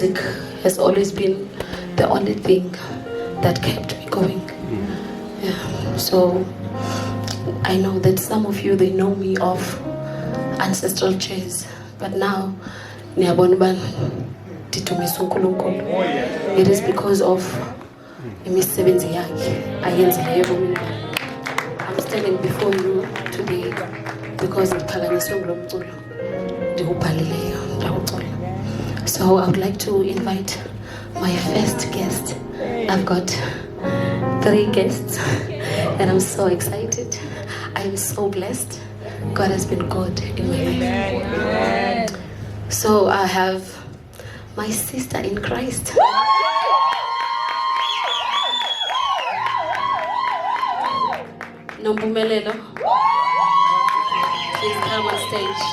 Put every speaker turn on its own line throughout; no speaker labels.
Music has always been the only thing that kept me going. Yeah. So I know that some of you, they know me of ancestral chairs, but now it is because of imisebenzi yakhe ayenzileyo mina. I'm standing before you today because ngiphakanyiswe ngulo mculo ndiwubhalileyo ndawucula. So I would like to invite my first guest. I've got 3 guests and I'm so excited. I am so blessed. God has been good in my life. Amen. So I have my sister in Christ. Nompumelelo. Please come on stage.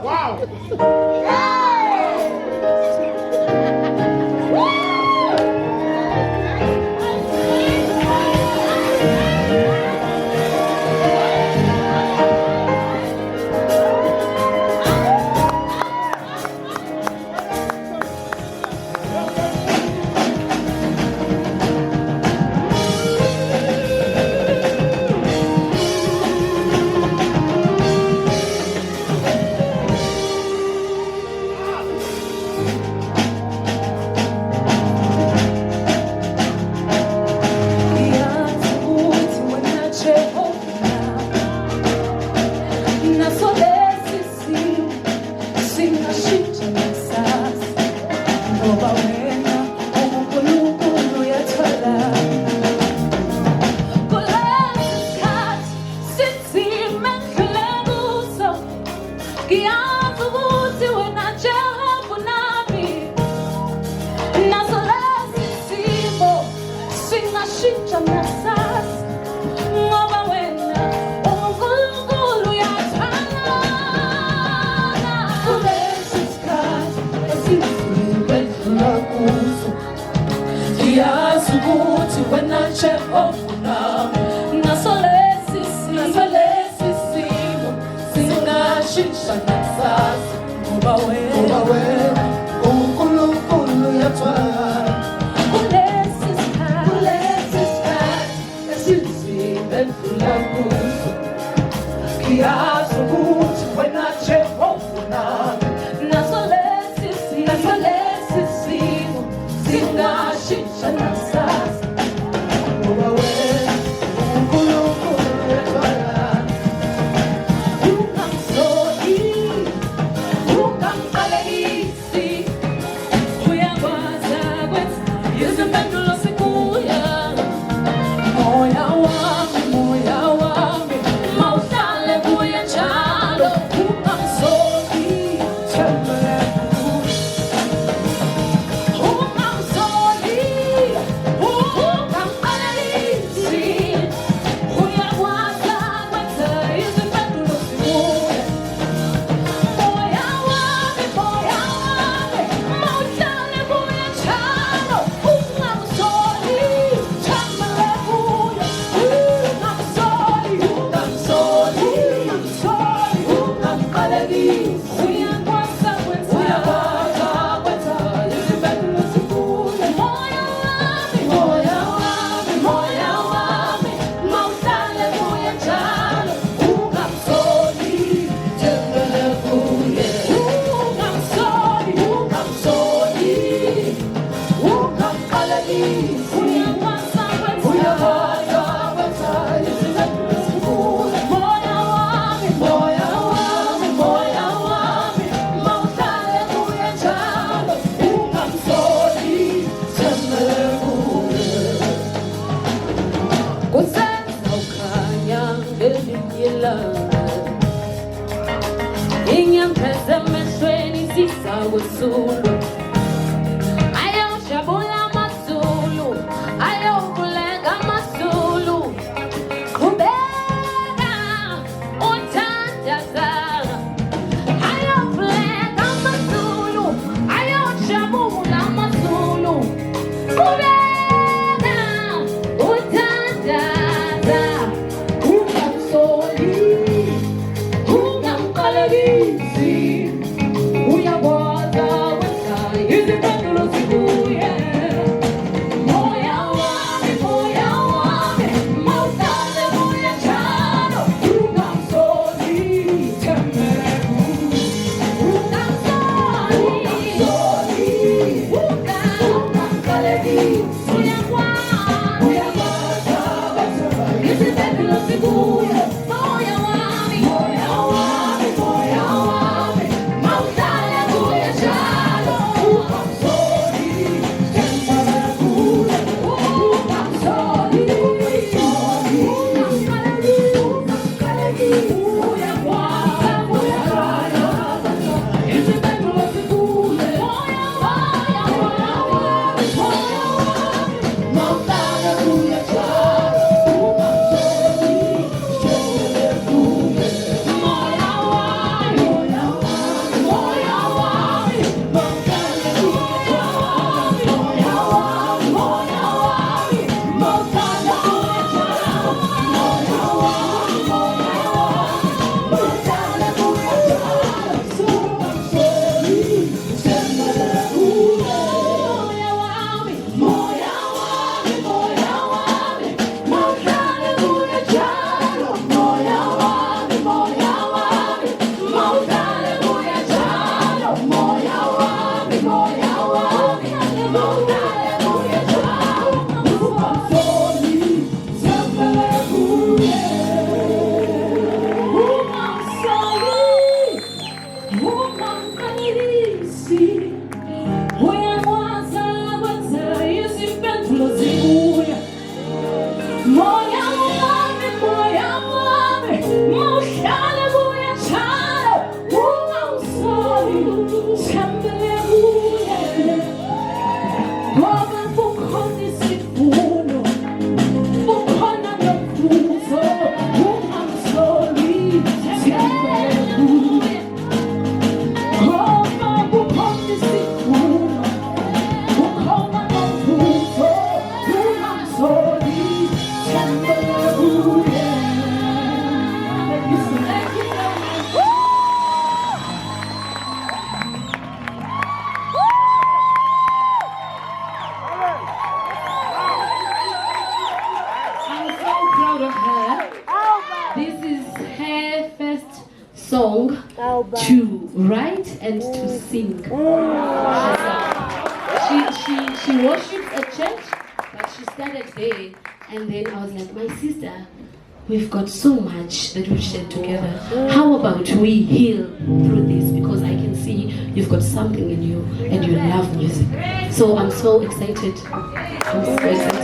Wow!
Ayok
to write and to sing herself. She worships at church, but she started there, and then I was like, my sister, we've got so much that we've shared together. How about we heal through this? Because I can see you've got something in you and you love music. So I'm so excited. I'm so excited.